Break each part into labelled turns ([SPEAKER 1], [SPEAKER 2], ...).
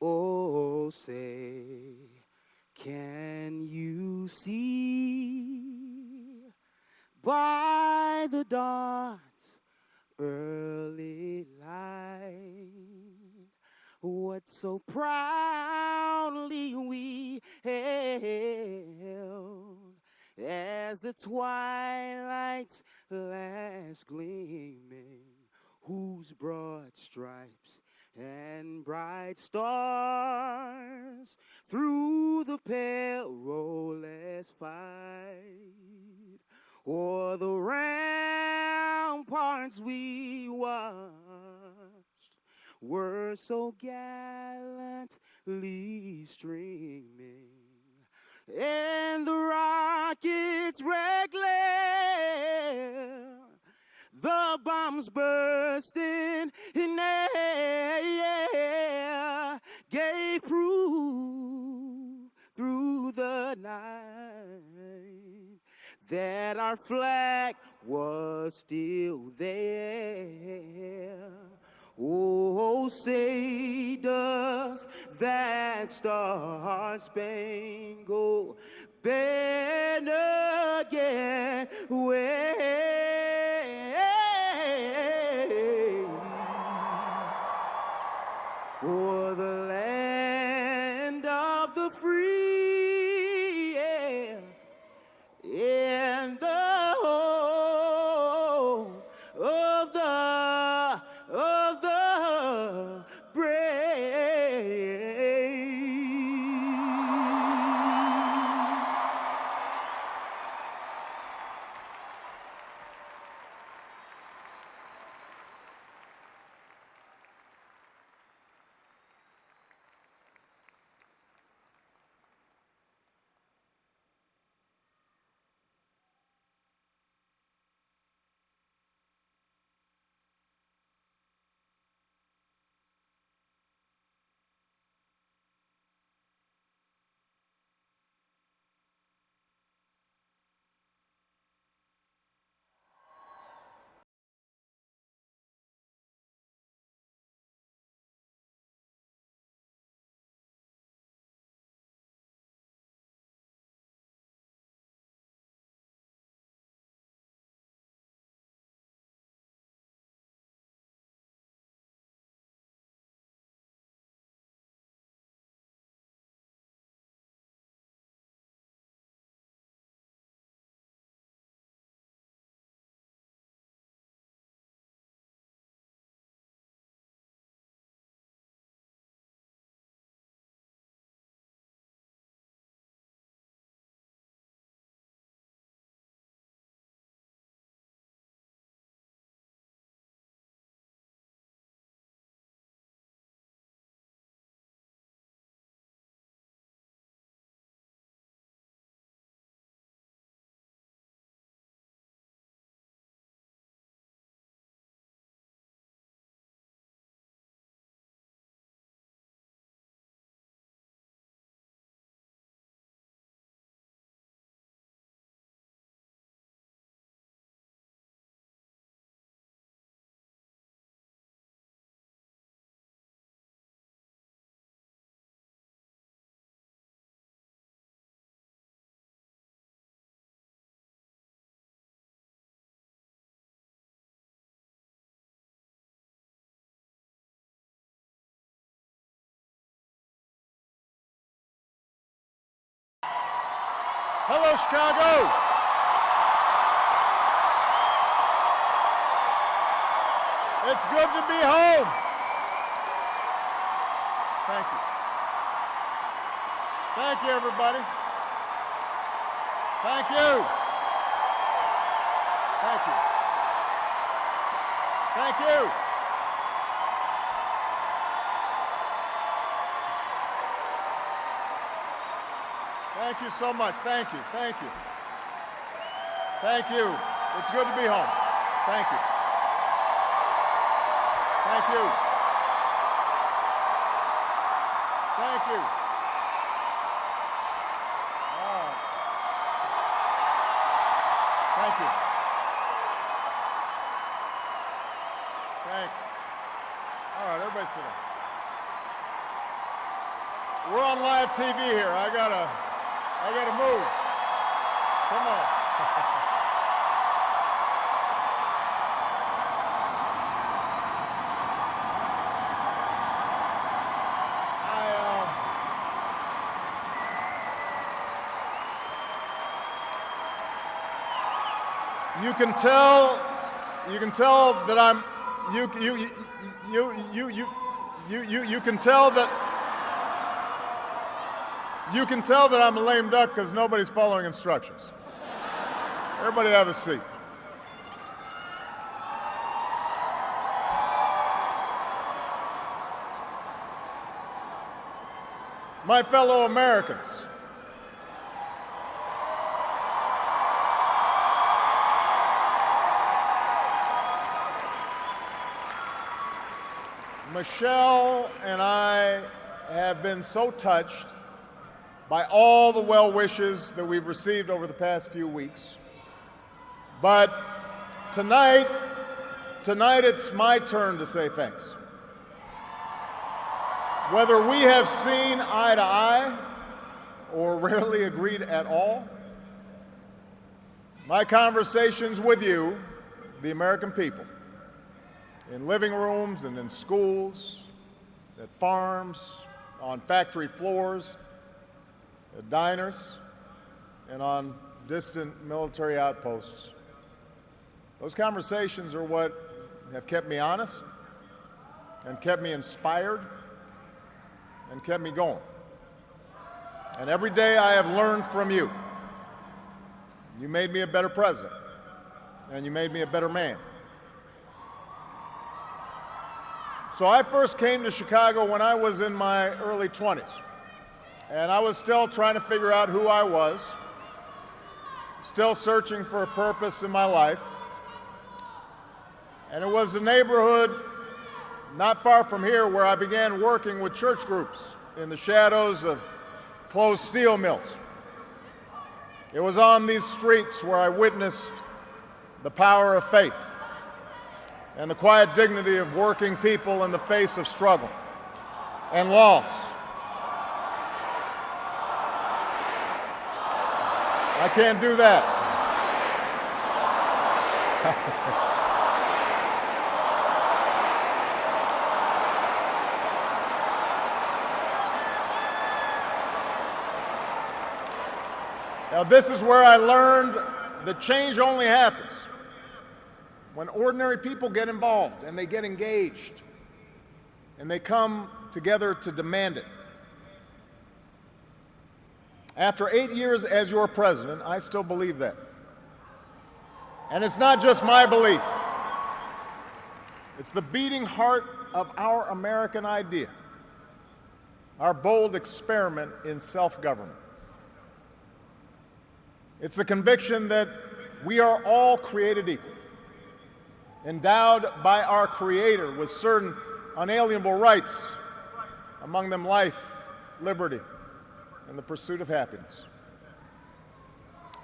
[SPEAKER 1] Oh, say, can you see by the dawn's early light what so proudly we hailed as the twilight's last gleaming, whose broad stripes and bright stars through the perilous fight o'er the ramparts we watched were so gallantly streaming, and the rockets' red glare, the bombs bursting in air, gave proof through the night that our flag was still there. Oh, say does that star-spangled banner yet wave for the land of the free and the home of the brave.
[SPEAKER 2] Hello, Chicago. It's good to be home. Thank you. Thank you, everybody. Thank you. Thank you. Thank you. Thank you so much. Thank you. Thank you. Thank you. It's good to be home. Thank you. Thank you. Thank you. Thank you. Thanks. All right, everybody sit down. We're on live TV here. I gotta move. Come on. You can tell that I'm, you can tell that I'm a lame duck because nobody's following instructions. Everybody have a seat. My fellow Americans, Michelle and I have been so touched by all the well wishes that we've received over the past few weeks. But tonight it's my turn to say thanks. Whether we have seen eye to eye or rarely agreed at all, my conversations with you, the American people, in living rooms and in schools, at farms, on factory floors, at diners, and on distant military outposts. Those conversations are what have kept me honest and kept me inspired and kept me going. And every day I have learned from you. You made me a better president, and you made me a better man. So I first came to Chicago when I was in my early 20s, and I was still trying to figure out who I was, still searching for a purpose in my life. And it was the neighborhood not far from here where I began working with church groups in the shadows of closed steel mills. It was on these streets where I witnessed the power of faith and the quiet dignity of working people in the face of struggle and loss. I can't do that. Now, this is where I learned that change only happens when ordinary people get involved and they get engaged and they come together to demand it. After 8 years as your president, I still believe that. And it's not just my belief. It's the beating heart of our American idea, our bold experiment in self-government. It's the conviction that we are all created equal, endowed by our Creator with certain unalienable rights, among them life, liberty, and the pursuit of happiness.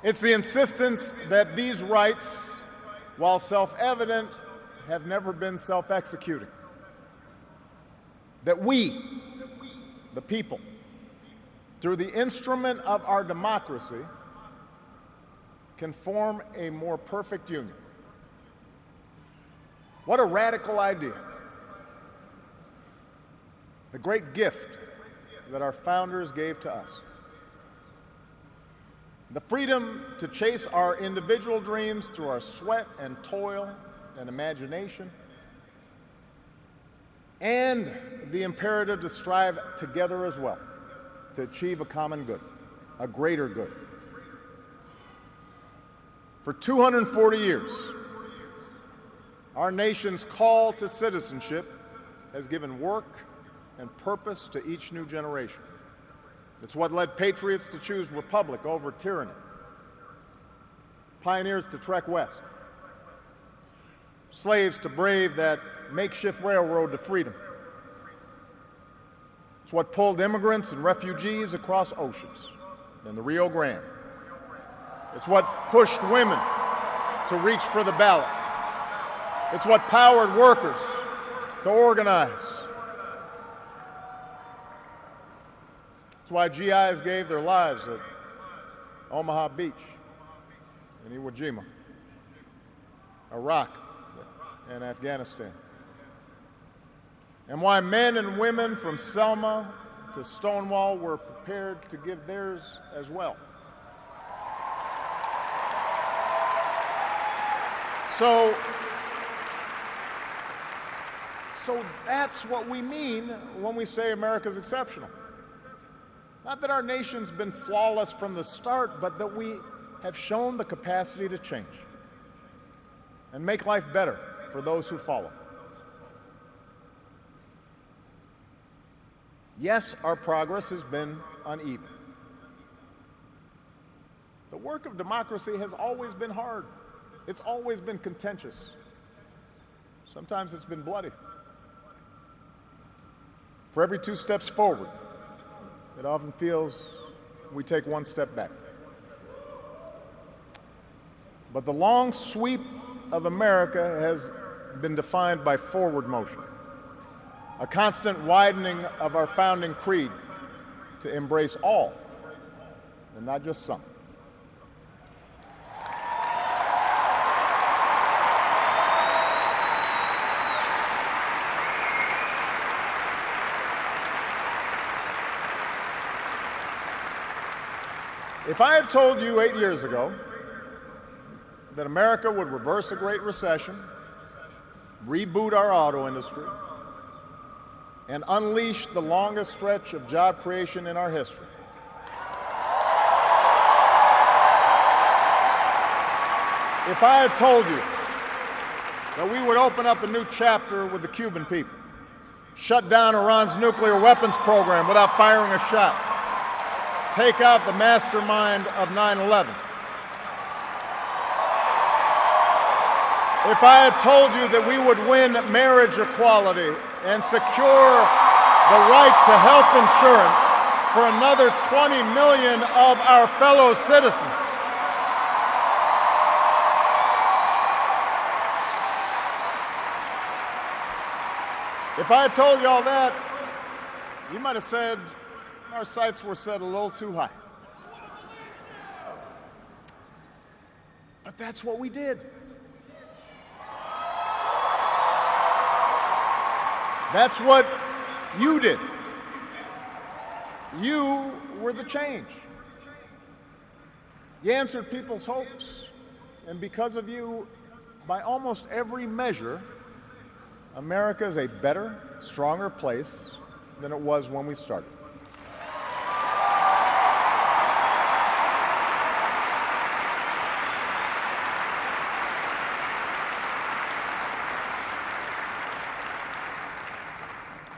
[SPEAKER 2] It's the insistence that these rights, while self-evident, have never been self-executing. That we, the people, through the instrument of our democracy, can form a more perfect union. What a radical idea. The great gift that our founders gave to us. The freedom to chase our individual dreams through our sweat and toil and imagination, and the imperative to strive together as well to achieve a common good, a greater good. For 240 years, our nation's call to citizenship has given work and purpose to each new generation. It's what led patriots to choose republic over tyranny, pioneers to trek west, slaves to brave that makeshift railroad to freedom. It's what pulled immigrants and refugees across oceans and the Rio Grande. It's what pushed women to reach for the ballot. It's what powered workers to organize. That's why GIs gave their lives at Omaha Beach, in Iwo Jima, Iraq, and Afghanistan. And why men and women from Selma to Stonewall were prepared to give theirs as well. So that's what we mean when we say America's exceptional. Not that our nation's been flawless from the start, but that we have shown the capacity to change and make life better for those who follow. Yes, our progress has been uneven. The work of democracy has always been hard. It's always been contentious. Sometimes it's been bloody. For every 2 steps forward, it often feels we take 1 step back. But the long sweep of America has been defined by forward motion, a constant widening of our founding creed to embrace all, and not just some. If I had told you 8 years ago that America would reverse a Great Recession, reboot our auto industry, and unleash the longest stretch of job creation in our history, if I had told you that we would open up a new chapter with the Cuban people, shut down Iran's nuclear weapons program without firing a shot, take out the mastermind of 9/11. If I had told you that we would win marriage equality and secure the right to health insurance for another 20 million of our fellow citizens, if I had told you all that, you might have said our sights were set a little too high. But that's what we did. That's what you did. You were the change. You answered people's hopes, and because of you, by almost every measure, America is a better, stronger place than it was when we started.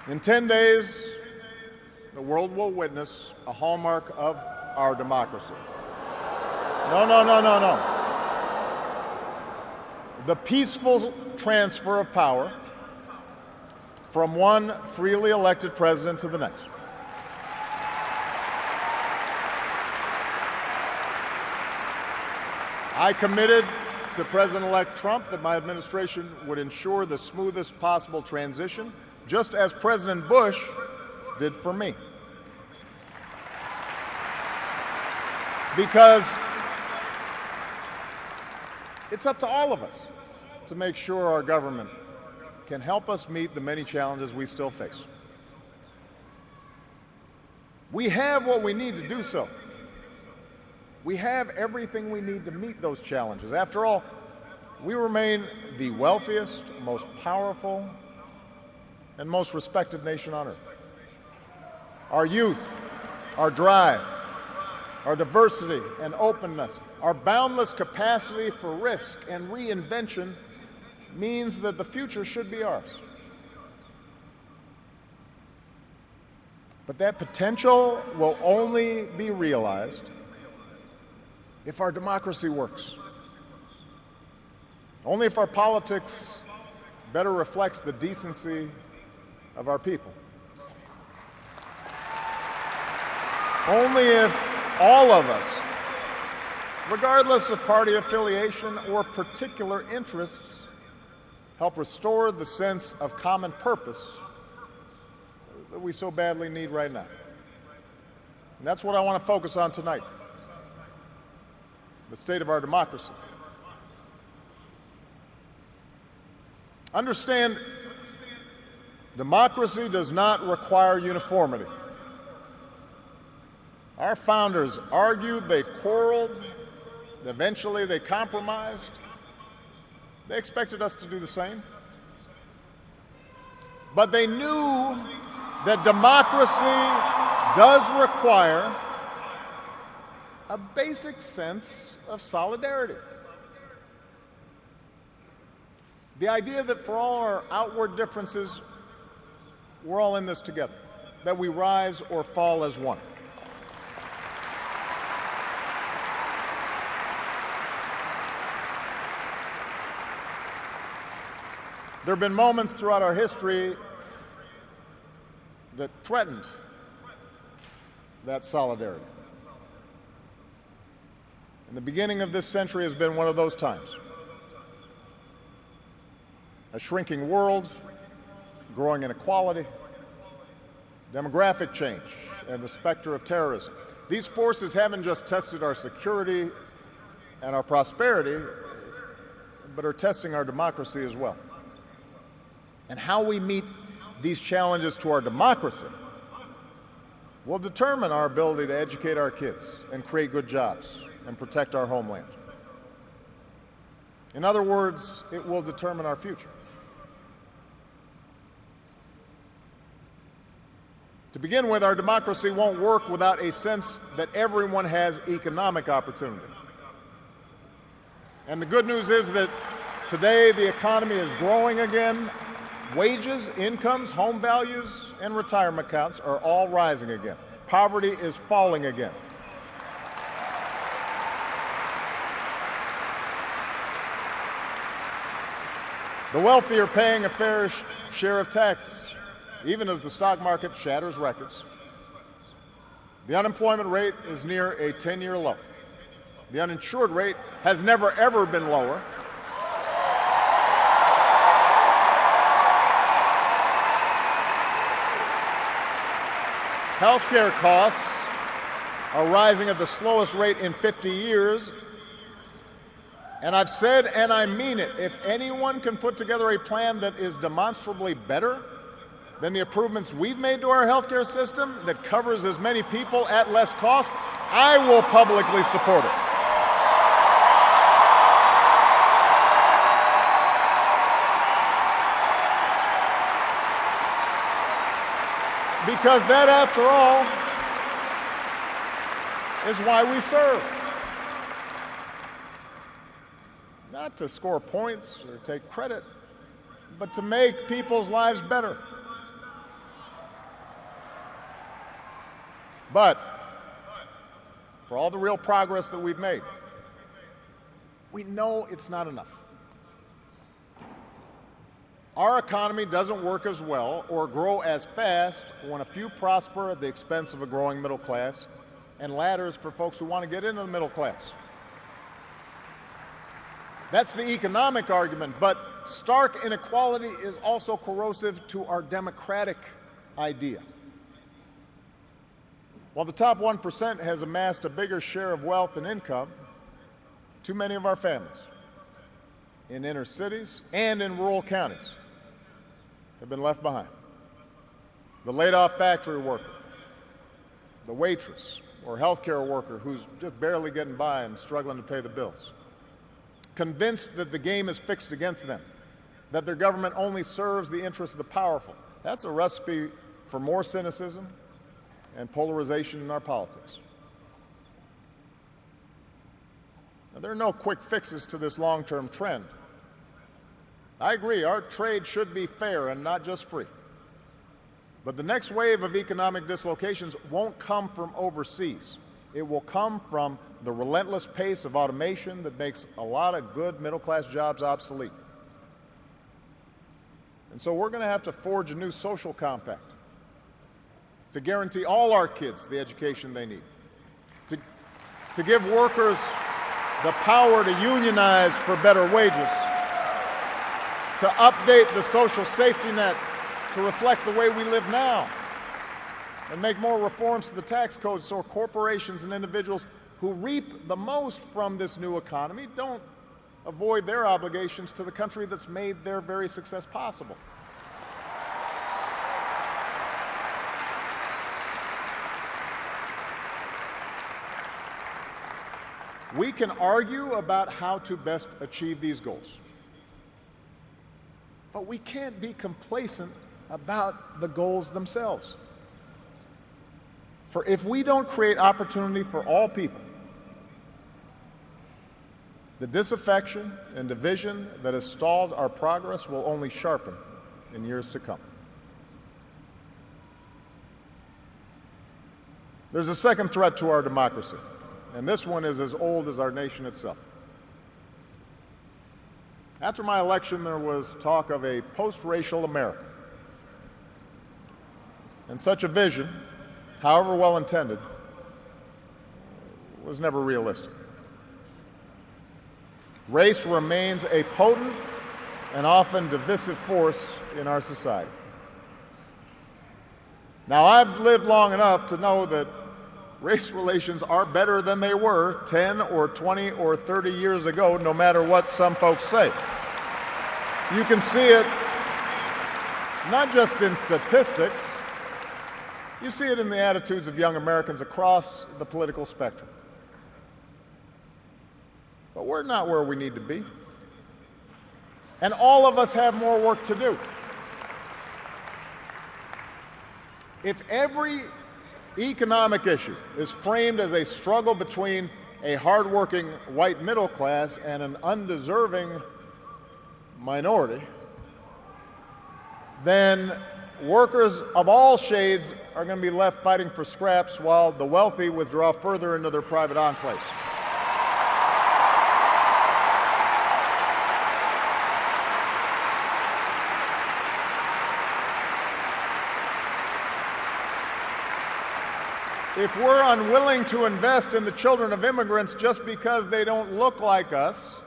[SPEAKER 2] In 10 days, the world will witness a hallmark of our democracy. No. The peaceful transfer of power from one freely elected president to the next. I committed to President-elect Trump that my administration would ensure the smoothest possible transition, just as President Bush did for me. Because it's up to all of us to make sure our government can help us meet the many challenges we still face. We have what we need to do so. We have everything we need to meet those challenges. After all, we remain the wealthiest, most powerful, and most respected nation on earth. Our youth, our drive, our diversity and openness, our boundless capacity for risk and reinvention means that the future should be ours. But that potential will only be realized if our democracy works. Only if our politics better reflects the decency of our people. Only if all of us, regardless of party affiliation or particular interests, help restore the sense of common purpose that we so badly need right now. And that's what I want to focus on tonight, the state of our democracy. Understand, democracy does not require uniformity. Our founders argued, they quarreled, eventually they compromised. They expected us to do the same. But they knew that democracy does require a basic sense of solidarity. The idea that for all our outward differences, we're all in this together, that we rise or fall as one. There have been moments throughout our history that threatened that solidarity. And the beginning of this century has been one of those times. A shrinking world, growing inequality, demographic change, and the specter of terrorism. These forces haven't just tested our security and our prosperity, but are testing our democracy as well. And how we meet these challenges to our democracy will determine our ability to educate our kids and create good jobs and protect our homeland. In other words, it will determine our future. To begin with, our democracy won't work without a sense that everyone has economic opportunity. And the good news is that today the economy is growing again. Wages, incomes, home values, and retirement accounts are all rising again. Poverty is falling again. The wealthy are paying a fair share of taxes, even as the stock market shatters records. The unemployment rate is near a 10-year low. The uninsured rate has never, ever been lower. Healthcare costs are rising at the slowest rate in 50 years. And I've said, and I mean it, if anyone can put together a plan that is demonstrably better than the improvements we've made to our healthcare system that covers as many people at less cost, I will publicly support it. Because that, after all, is why we serve. Not to score points or take credit, but to make people's lives better. But for all the real progress that we've made, we know it's not enough. Our economy doesn't work as well or grow as fast when a few prosper at the expense of a growing middle class and ladders for folks who want to get into the middle class. That's the economic argument, but stark inequality is also corrosive to our democratic idea. While the top 1% has amassed a bigger share of wealth and income, too many of our families in inner cities and in rural counties have been left behind. The laid-off factory worker, the waitress or healthcare worker who's just barely getting by and struggling to pay the bills, convinced that the game is fixed against them, that their government only serves the interests of the powerful. That's a recipe for more cynicism and polarization in our politics. Now, there are no quick fixes to this long-term trend. I agree, our trade should be fair and not just free. But the next wave of economic dislocations won't come from overseas. It will come from the relentless pace of automation that makes a lot of good middle-class jobs obsolete. And so we're going to have to forge a new social compact to guarantee all our kids the education they need, to give workers the power to unionize for better wages, to update the social safety net to reflect the way we live now, and make more reforms to the tax code so corporations and individuals who reap the most from this new economy don't avoid their obligations to the country that's made their very success possible. We can argue about how to best achieve these goals, but we can't be complacent about the goals themselves. For if we don't create opportunity for all people, the disaffection and division that has stalled our progress will only sharpen in years to come. There's a second threat to our democracy, and this one is as old as our nation itself. After my election, there was talk of a post-racial America. And such a vision, however well-intended, was never realistic. Race remains a potent and often divisive force in our society. Now, I've lived long enough to know that race relations are better than they were 10 or 20 or 30 years ago, no matter what some folks say. You can see it not just in statistics, you see it in the attitudes of young Americans across the political spectrum. But we're not where we need to be. And all of us have more work to do. If every economic issue is framed as a struggle between a hardworking white middle class and an undeserving minority, then workers of all shades are going to be left fighting for scraps while the wealthy withdraw further into their private enclaves. If we're unwilling to invest in the children of immigrants just because they don't look like us,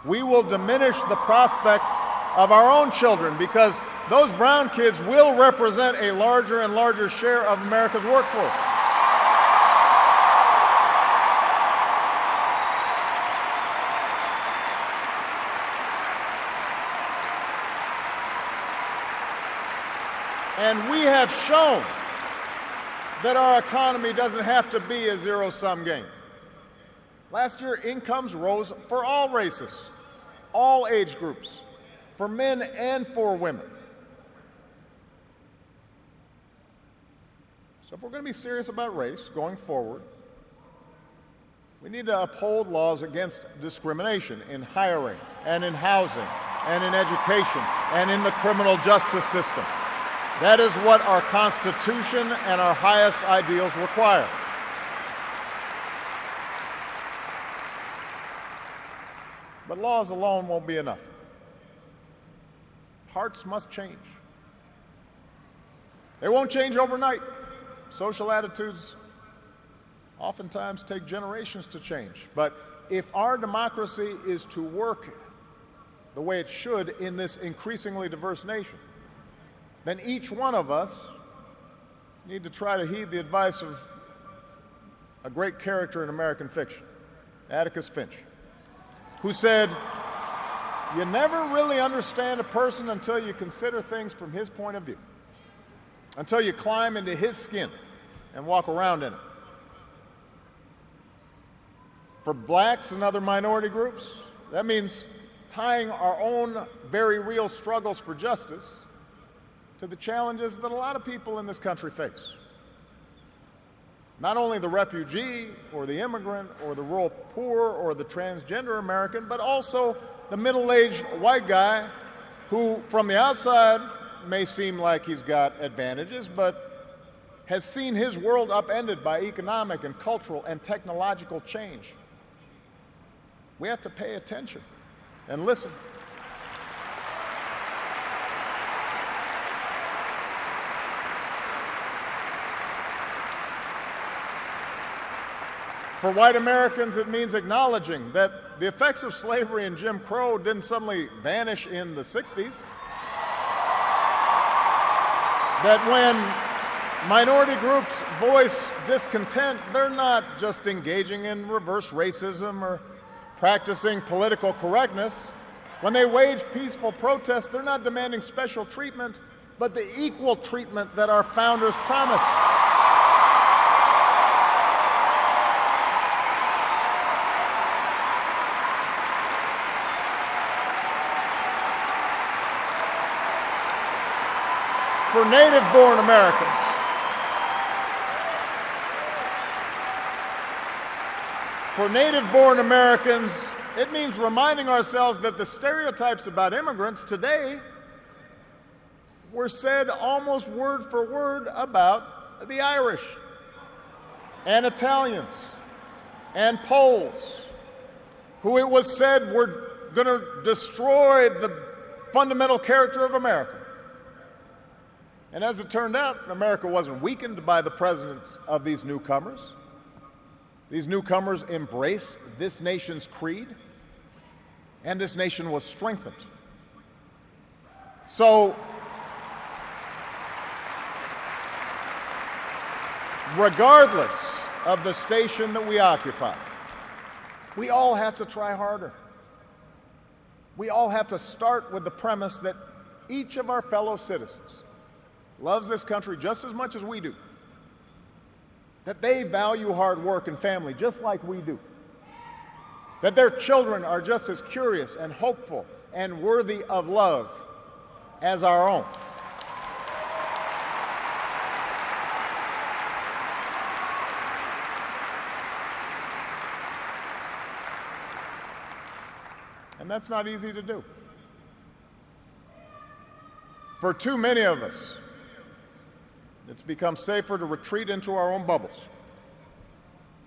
[SPEAKER 2] we will diminish the prospects of our own children, because those brown kids will represent a larger and larger share of America's workforce. And we have shown that our economy doesn't have to be a zero-sum game. Last year, incomes rose for all races, all age groups, for men and for women. So if we're going to be serious about race going forward, we need to uphold laws against discrimination in hiring and in housing and in education and in the criminal justice system. That is what our Constitution and our highest ideals require. But laws alone won't be enough. Hearts must change. They won't change overnight. Social attitudes oftentimes take generations to change. But if our democracy is to work the way it should in this increasingly diverse nation, then each one of us need to try to heed the advice of a great character in American fiction, Atticus Finch, who said, "You never really understand a person until you consider things from his point of view, until you climb into his skin and walk around in it." For blacks and other minority groups, that means tying our own very real struggles for justice to the challenges that a lot of people in this country face. Not only the refugee or the immigrant or the rural poor or the transgender American, but also the middle-aged white guy who, from the outside, may seem like he's got advantages, but has seen his world upended by economic and cultural and technological change. We have to pay attention and listen. For white Americans, it means acknowledging that the effects of slavery and Jim Crow didn't suddenly vanish in the 60s. That when minority groups voice discontent, they're not just engaging in reverse racism or practicing political correctness. When they wage peaceful protests, they're not demanding special treatment, but the equal treatment that our founders promised. For native-born Americans, it means reminding ourselves that the stereotypes about immigrants today were said almost word for word about the Irish and Italians and Poles, who it was said were going to destroy the fundamental character of America. And as it turned out, America wasn't weakened by the presence of these newcomers. These newcomers embraced this nation's creed, and this nation was strengthened. So, regardless of the station that we occupy, we all have to try harder. We all have to start with the premise that each of our fellow citizens loves this country just as much as we do, that they value hard work and family just like we do, that their children are just as curious and hopeful and worthy of love as our own. And that's not easy to do. For too many of us, it's become safer to retreat into our own bubbles,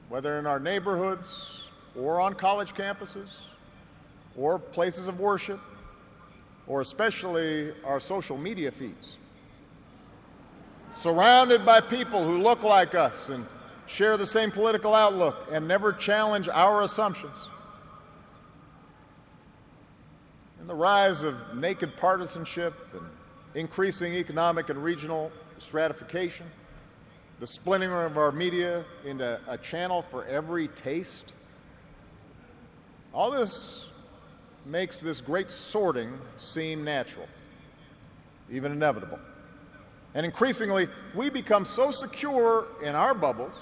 [SPEAKER 2] whether in our neighborhoods or on college campuses or places of worship, or especially our social media feeds. Surrounded by people who look like us and share the same political outlook and never challenge our assumptions. And the rise of naked partisanship and increasing economic and regional stratification, the splintering of our media into a channel for every taste. All this makes this great sorting seem natural, even inevitable. And increasingly, we become so secure in our bubbles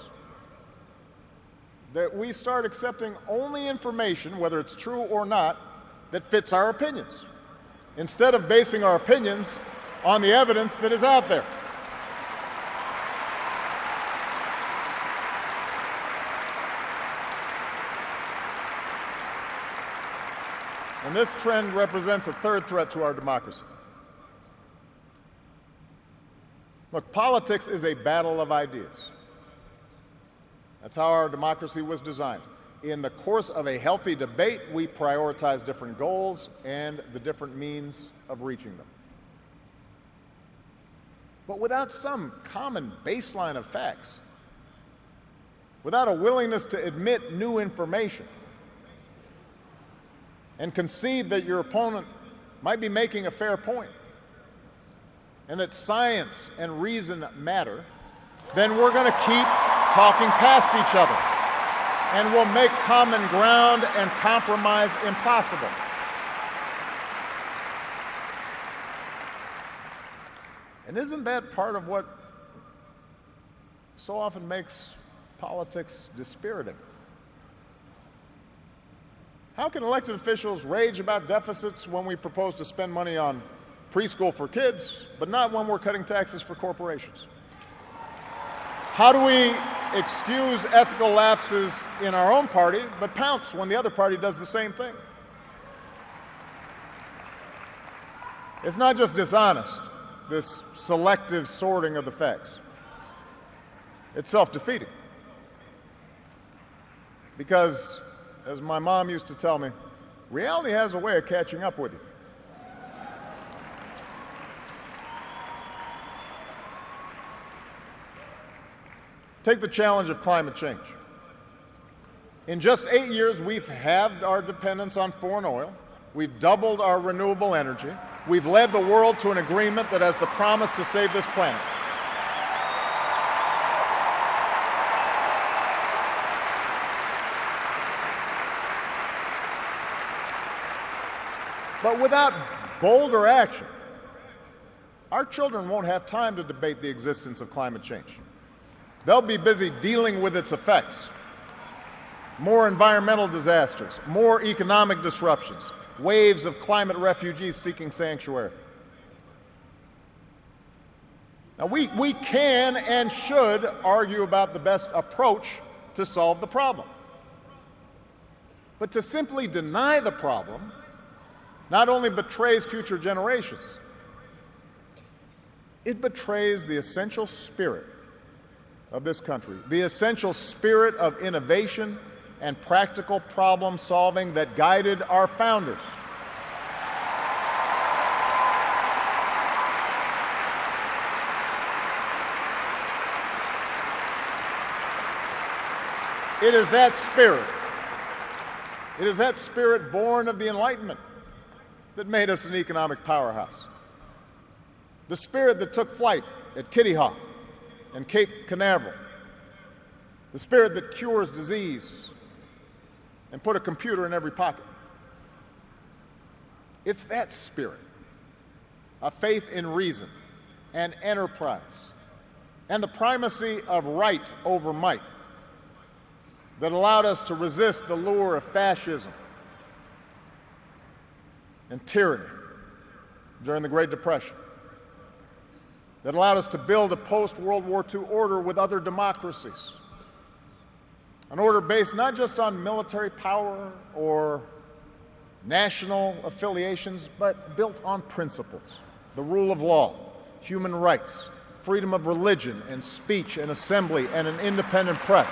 [SPEAKER 2] that we start accepting only information, whether it's true or not, that fits our opinions, instead of basing our opinions on the evidence that is out there. And this trend represents a third threat to our democracy. Look, politics is a battle of ideas. That's how our democracy was designed. In the course of a healthy debate, we prioritize different goals and the different means of reaching them. But without some common baseline of facts, without a willingness to admit new information, and concede that your opponent might be making a fair point, and that science and reason matter, then we're going to keep talking past each other, and we'll make common ground and compromise impossible. And isn't that part of what so often makes politics dispiriting? How can elected officials rage about deficits when we propose to spend money on preschool for kids, but not when we're cutting taxes for corporations? How do we excuse ethical lapses in our own party, but pounce when the other party does the same thing? It's not just dishonest, this selective sorting of the facts. It's self-defeating. Because, as my mom used to tell me, reality has a way of catching up with you. Take the challenge of climate change. In just 8 years, we've halved our dependence on foreign oil. We've doubled our renewable energy. We've led the world to an agreement that has the promise to save this planet. But without bolder action, our children won't have time to debate the existence of climate change. They'll be busy dealing with its effects. More environmental disasters, more economic disruptions, waves of climate refugees seeking sanctuary. Now, we can and should argue about the best approach to solve the problem. But to simply deny the problem not only betrays future generations, it betrays the essential spirit of this country, the essential spirit of innovation and practical problem solving that guided our founders. It is that spirit born of the Enlightenment that made us an economic powerhouse. The spirit that took flight at Kitty Hawk and Cape Canaveral. The spirit that cures disease and put a computer in every pocket. It's that spirit, a faith in reason and enterprise and the primacy of right over might that allowed us to resist the lure of fascism and tyranny during the Great Depression, that allowed us to build a post-World War II order with other democracies, an order based not just on military power or national affiliations, but built on principles, the rule of law, human rights, freedom of religion and speech and assembly, and an independent press.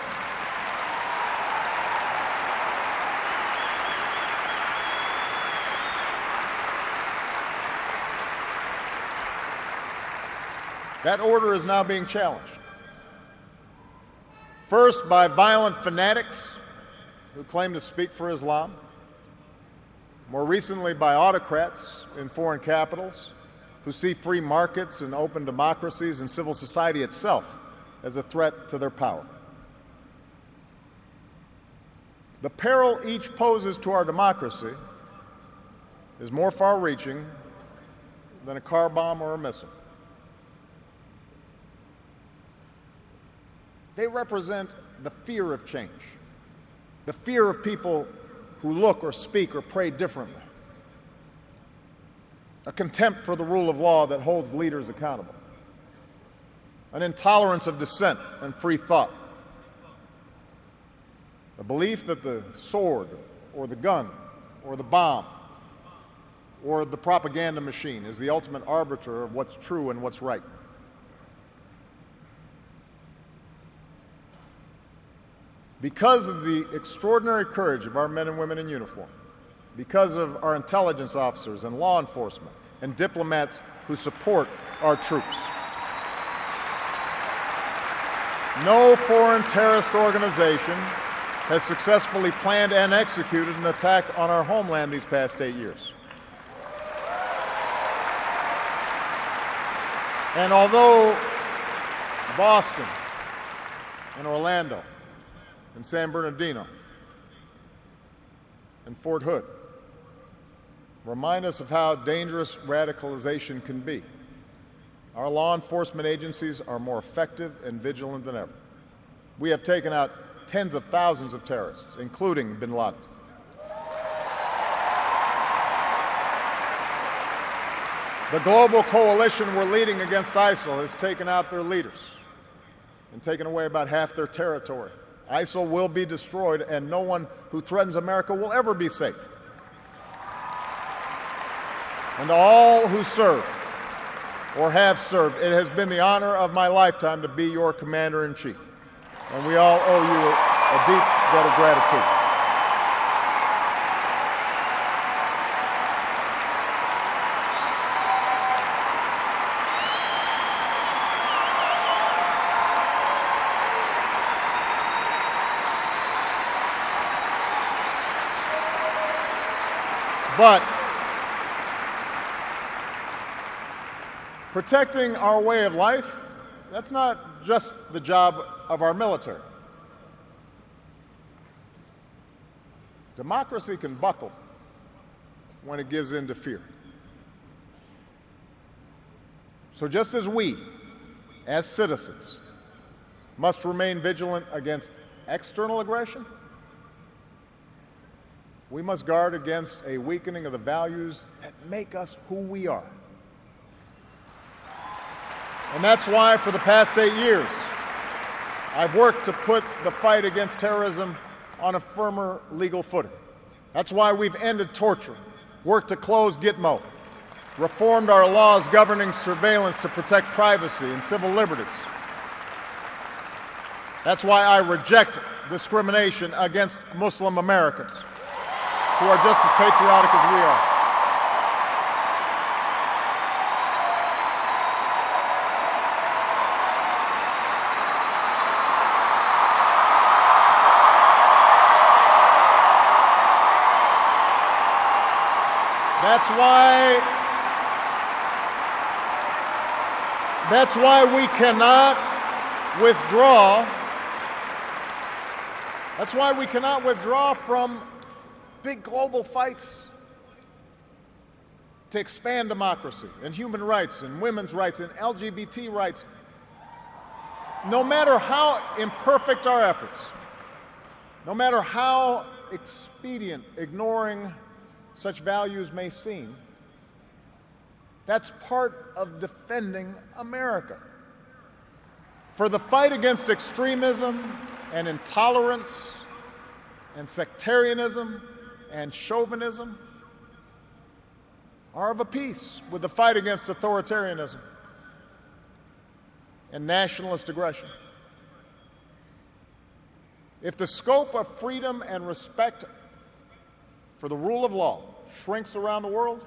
[SPEAKER 2] That order is now being challenged. First, by violent fanatics who claim to speak for Islam. More recently, by autocrats in foreign capitals who see free markets and open democracies and civil society itself as a threat to their power. The peril each poses to our democracy is more far-reaching than a car bomb or a missile. They represent the fear of change, the fear of people who look or speak or pray differently, a contempt for the rule of law that holds leaders accountable, an intolerance of dissent and free thought, a belief that the sword or the gun or the bomb or the propaganda machine is the ultimate arbiter of what's true and what's right. Because of the extraordinary courage of our men and women in uniform, because of our intelligence officers and law enforcement and diplomats who support our troops, no foreign terrorist organization has successfully planned and executed an attack on our homeland these past 8 years. And although Boston and Orlando and San Bernardino and Fort Hood remind us of how dangerous radicalization can be, our law enforcement agencies are more effective and vigilant than ever. We have taken out tens of thousands of terrorists, including bin Laden. The global coalition we're leading against ISIL has taken out their leaders and taken away about half their territory. ISIL will be destroyed, and no one who threatens America will ever be safe. And to all who serve or have served, it has been the honor of my lifetime to be your commander-in-chief. And we all owe you a deep debt of gratitude. But protecting our way of life, that's not just the job of our military. Democracy can buckle when it gives in to fear. So just as we, as citizens, must remain vigilant against external aggression, we must guard against a weakening of the values that make us who we are. And that's why for the past 8 years, I've worked to put the fight against terrorism on a firmer legal footing. That's why we've ended torture, worked to close Gitmo, reformed our laws governing surveillance to protect privacy and civil liberties. That's why I reject discrimination against Muslim Americans, who are just as patriotic as we are. That's why we cannot withdraw. That's why we cannot withdraw from big global fights to expand democracy and human rights and women's rights and LGBT rights. No matter how imperfect our efforts, no matter how expedient ignoring such values may seem, that's part of defending America. For the fight against extremism and intolerance and sectarianism and chauvinism are of a piece with the fight against authoritarianism and nationalist aggression. If the scope of freedom and respect for the rule of law shrinks around the world,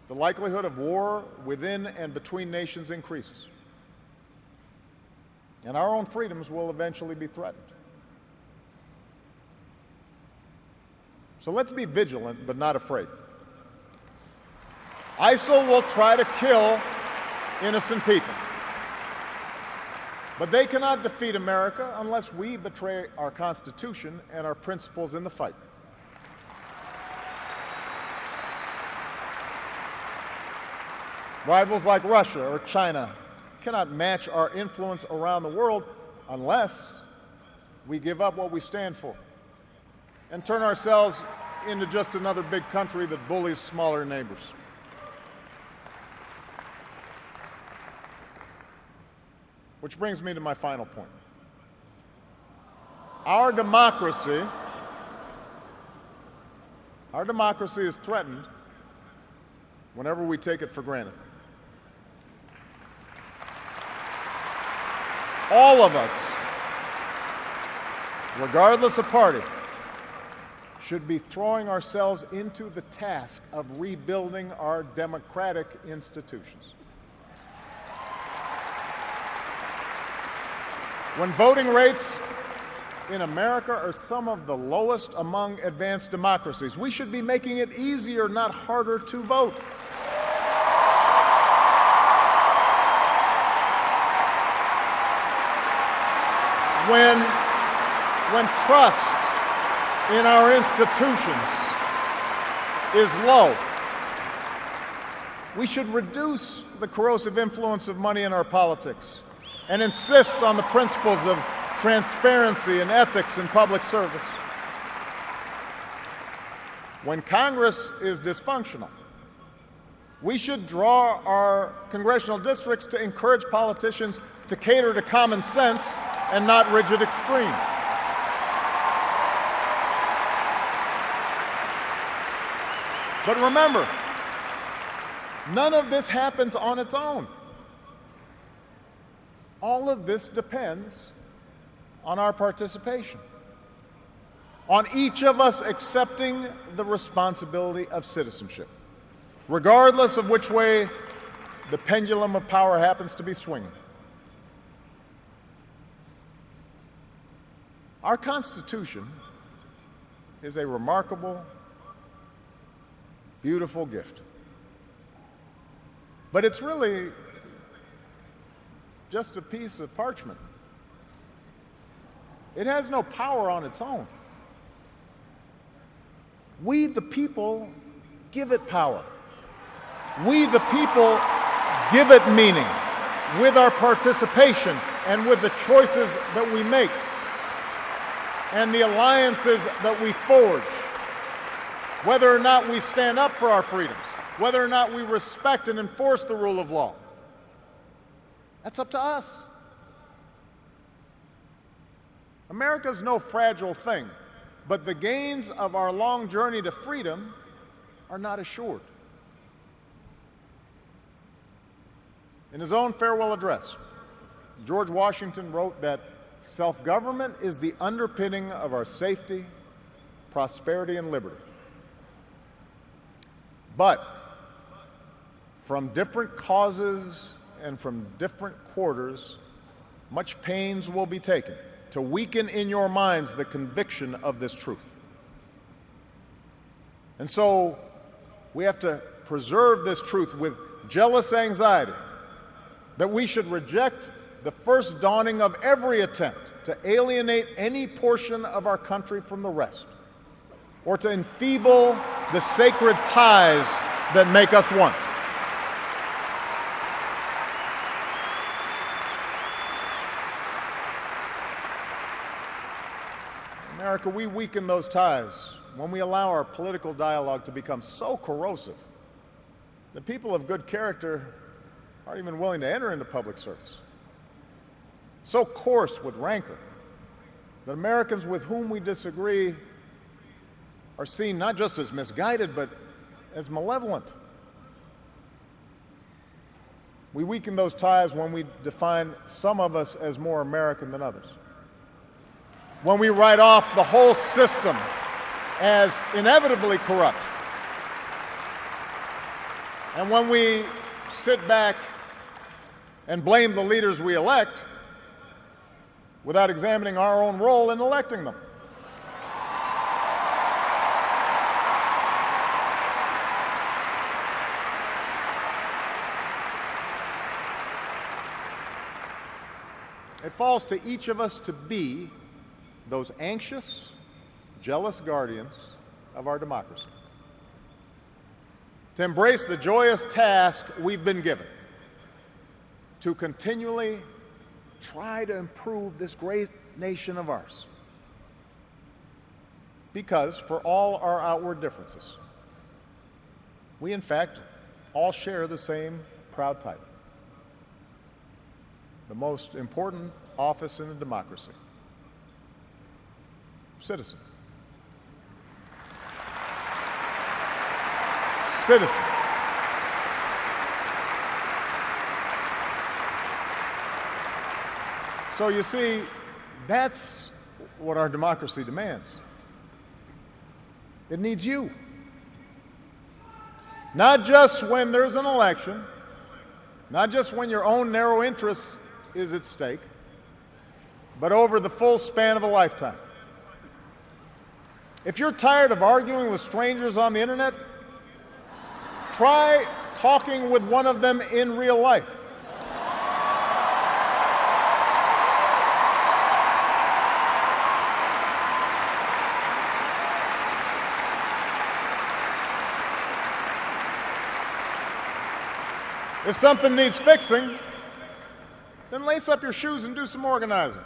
[SPEAKER 2] the likelihood of war within and between nations increases. And our own freedoms will eventually be threatened. So let's be vigilant but not afraid. ISIL will try to kill innocent people. But they cannot defeat America unless we betray our Constitution and our principles in the fight. Rivals like Russia or China cannot match our influence around the world unless we give up what we stand for and turn ourselves into just another big country that bullies smaller neighbors. Which brings me to my final point. Our democracy is threatened whenever we take it for granted. All of us, regardless of party, should be throwing ourselves into the task of rebuilding our democratic institutions. When voting rates in America are some of the lowest among advanced democracies, we should be making it easier, not harder, to vote. When trust in our institutions is low, we should reduce the corrosive influence of money in our politics and insist on the principles of transparency and ethics in public service. When Congress is dysfunctional, we should draw our congressional districts to encourage politicians to cater to common sense and not rigid extremes. But remember, none of this happens on its own. All of this depends on our participation, on each of us accepting the responsibility of citizenship, regardless of which way the pendulum of power happens to be swinging. Our Constitution is a remarkable, beautiful gift. But it's really just a piece of parchment. It has no power on its own. We, the people, give it power. We, the people, give it meaning with our participation and with the choices that we make and the alliances that we forge. Whether or not we stand up for our freedoms, whether or not we respect and enforce the rule of law, that's up to us. America's no fragile thing, but the gains of our long journey to freedom are not assured. In his own farewell address, George Washington wrote that self-government is the underpinning of our safety, prosperity, and liberty. But from different causes and from different quarters, much pains will be taken to weaken in your minds the conviction of this truth. And so we have to preserve this truth with jealous anxiety that we should reject the first dawning of every attempt to alienate any portion of our country from the rest, or to enfeeble the sacred ties that make us one. America, we weaken those ties when we allow our political dialogue to become so corrosive that people of good character aren't even willing to enter into public service. So coarse with rancor that Americans with whom we disagree are seen not just as misguided, but as malevolent. We weaken those ties when we define some of us as more American than others, when we write off the whole system as inevitably corrupt, and when we sit back and blame the leaders we elect without examining our own role in electing them. It falls to each of us to be those anxious, jealous guardians of our democracy, to embrace the joyous task we've been given, to continually try to improve this great nation of ours. Because for all our outward differences, we in fact all share the same proud title, the most important office in a democracy: citizen. Citizen. So you see, that's what our democracy demands. It needs you. Not just when there's an election, not just when your own narrow interest is at stake, but over the full span of a lifetime. If you're tired of arguing with strangers on the internet, try talking with one of them in real life. If something needs fixing, then lace up your shoes and do some organizing.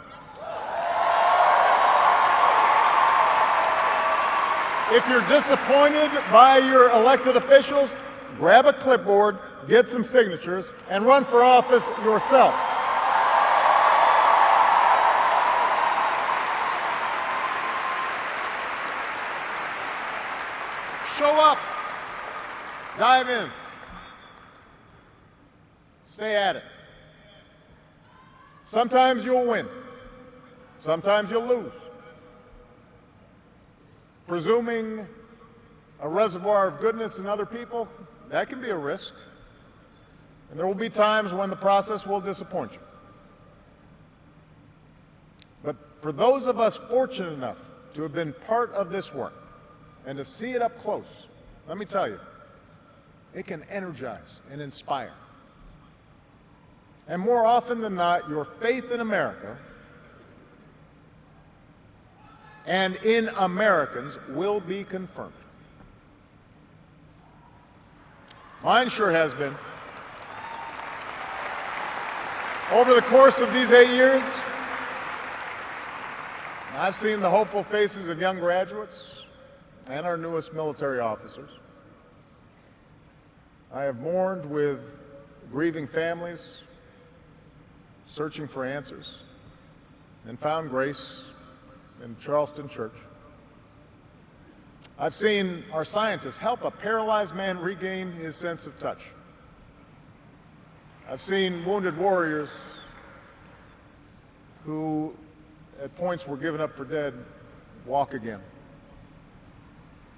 [SPEAKER 2] If you're disappointed by your elected officials, grab a clipboard, get some signatures, and run for office yourself. Show up. Dive in. Stay at it. Sometimes you'll win. Sometimes you'll lose. Presuming a reservoir of goodness in other people, that can be a risk. And there will be times when the process will disappoint you. But for those of us fortunate enough to have been part of this work and to see it up close, let me tell you, it can energize and inspire. And more often than not, your faith in America and in Americans will be confirmed. Mine sure has been. Over the course of these 8 years, I've seen the hopeful faces of young graduates and our newest military officers. I have mourned with grieving families, searching for answers, and found grace in Charleston Church. I've seen our scientists help a paralyzed man regain his sense of touch. I've seen wounded warriors who at points were given up for dead walk again.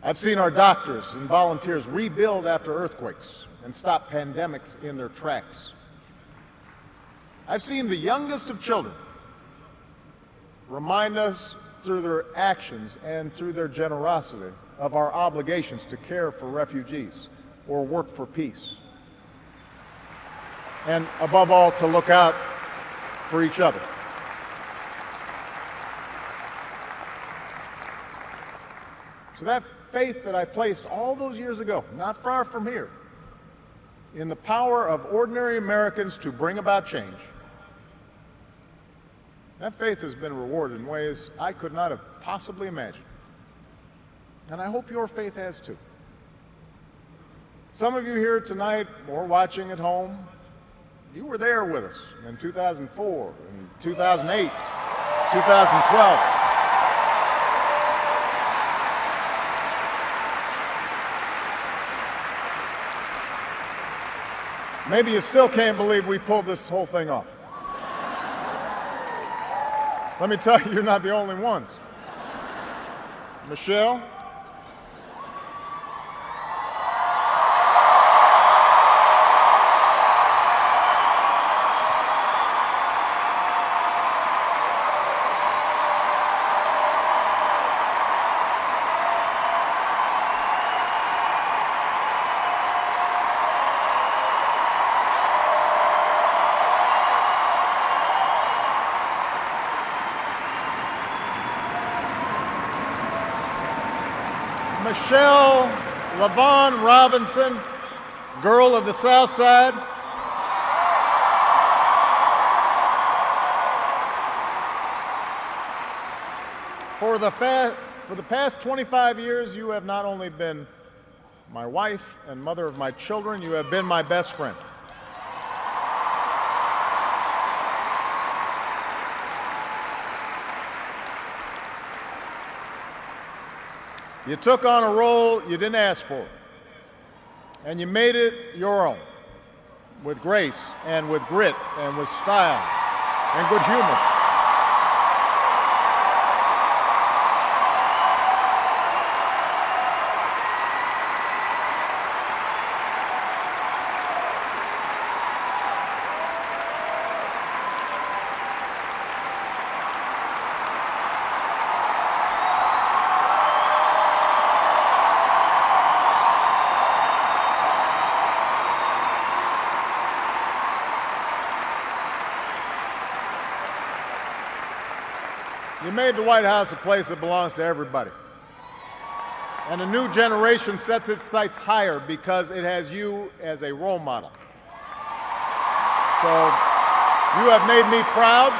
[SPEAKER 2] I've seen our doctors and volunteers rebuild after earthquakes and stop pandemics in their tracks. I've seen the youngest of children remind us through their actions and through their generosity of our obligations to care for refugees or work for peace. And above all, to look out for each other. So that faith that I placed all those years ago, not far from here, in the power of ordinary Americans to bring about change, that faith has been rewarded in ways I could not have possibly imagined. And I hope your faith has too. Some of you here tonight or watching at home, you were there with us in 2004, in 2008, 2012. Maybe you still can't believe we pulled this whole thing off. Let me tell you, you're not the only ones. Michelle, Michelle LaVaughn Robinson, girl of the South Side. For the past 25 years, you have not only been my wife and mother of my children, you have been my best friend. You took on a role you didn't ask for, and you made it your own, with grace and with grit and with style and good humor. You made the White House a place that belongs to everybody. And a new generation sets its sights higher because it has you as a role model. So you have made me proud,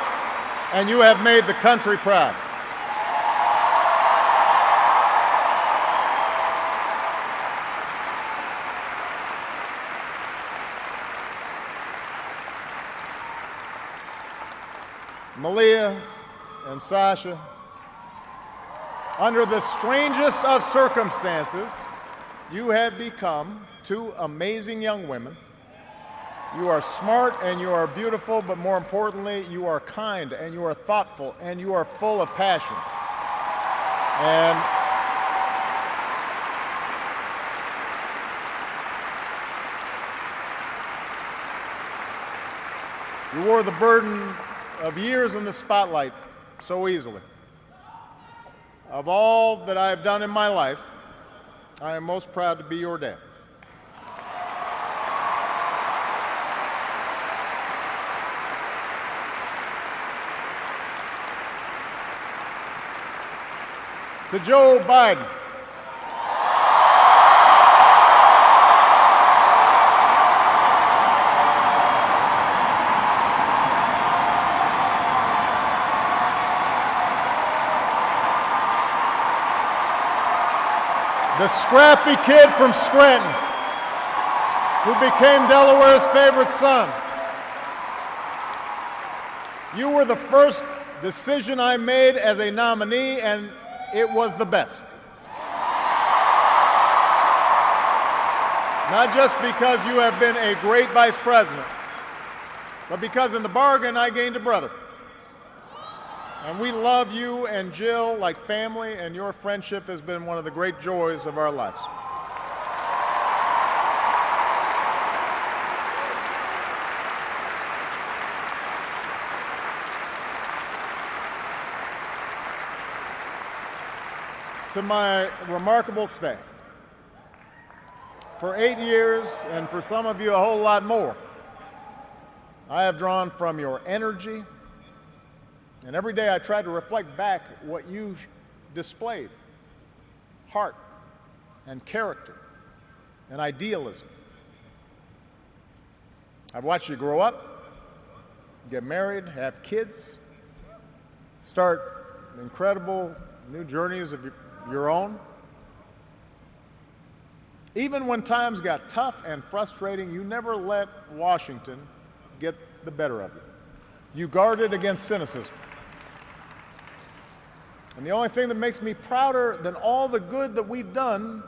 [SPEAKER 2] and you have made the country proud. Malia and Sasha, under the strangest of circumstances, you have become two amazing young women. You are smart and you are beautiful, but more importantly, you are kind and you are thoughtful and you are full of passion. And you wore the burden of years in the spotlight so easily. Of all that I have done in my life, I am most proud to be your dad. To Joe Biden, the scrappy kid from Scranton, who became Delaware's favorite son. You were the first decision I made as a nominee, and it was the best. Not just because you have been a great vice president, but because in the bargain I gained a brother. And we love you and Jill like family, and your friendship has been one of the great joys of our lives. To my remarkable staff, for 8 years, and for some of you a whole lot more, I have drawn from your energy, and every day I try to reflect back what you displayed: heart and character and idealism. I've watched you grow up, get married, have kids, start incredible new journeys of your own. Even when times got tough and frustrating, you never let Washington get the better of you. You guarded against cynicism. And the only thing that makes me prouder than all the good that we've done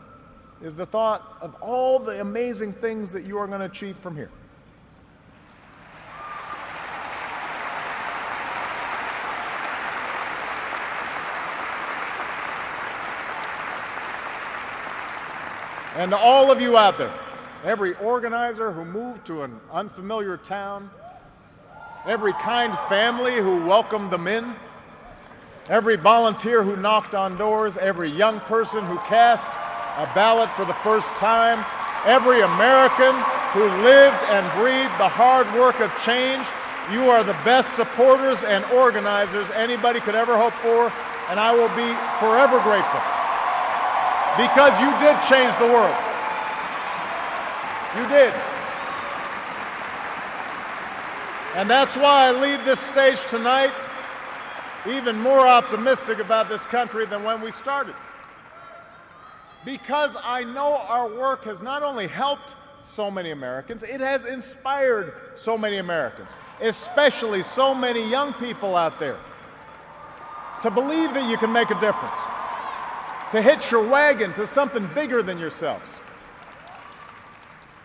[SPEAKER 2] is the thought of all the amazing things that you are going to achieve from here. And to all of you out there, every organizer who moved to an unfamiliar town, every kind family who welcomed them in, every volunteer who knocked on doors, every young person who cast a ballot for the first time, every American who lived and breathed the hard work of change, you are the best supporters and organizers anybody could ever hope for, and I will be forever grateful. Because you did change the world. You did. And that's why I leave this stage tonight even more optimistic about this country than when we started. Because I know our work has not only helped so many Americans, it has inspired so many Americans, especially so many young people out there, to believe that you can make a difference, to hitch your wagon to something bigger than yourselves.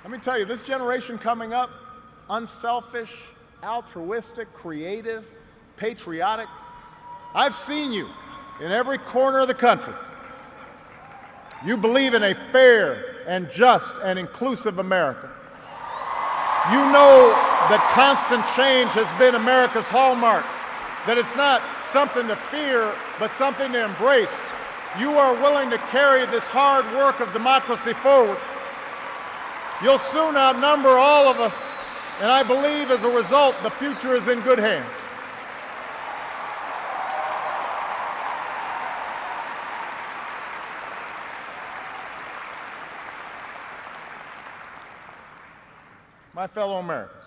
[SPEAKER 2] Let me tell you, this generation coming up, unselfish, altruistic, creative, patriotic, I've seen you in every corner of the country. You believe in a fair and just and inclusive America. You know that constant change has been America's hallmark, that it's not something to fear, but something to embrace. You are willing to carry this hard work of democracy forward. You'll soon outnumber all of us, and I believe as a result, the future is in good hands. My fellow Americans,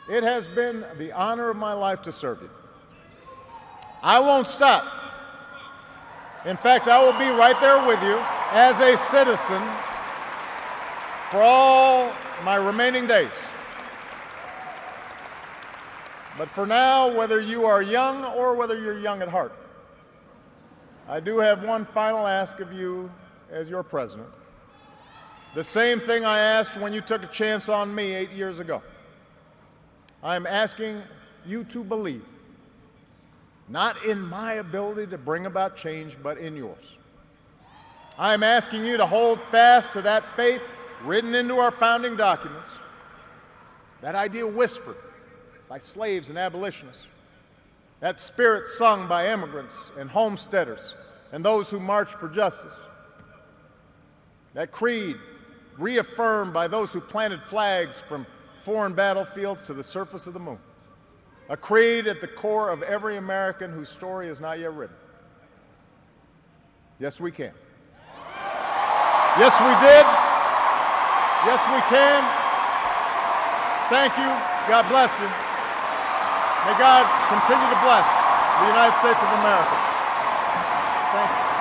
[SPEAKER 2] it has been the honor of my life to serve you. I won't stop. In fact, I will be right there with you as a citizen for all my remaining days. But for now, whether you are young or whether you're young at heart, I do have one final ask of you as your president. The same thing I asked when you took a chance on me 8 years ago. I'm asking you to believe, not in my ability to bring about change, but in yours. I'm asking you to hold fast to that faith written into our founding documents, that idea whispered by slaves and abolitionists, that spirit sung by immigrants and homesteaders and those who marched for justice, that creed reaffirmed by those who planted flags from foreign battlefields to the surface of the moon, a creed at the core of every American whose story is not yet written. Yes, we can. Yes, we did. Yes, we can. Thank you. God bless you. May God continue to bless the United States of America. Thank you.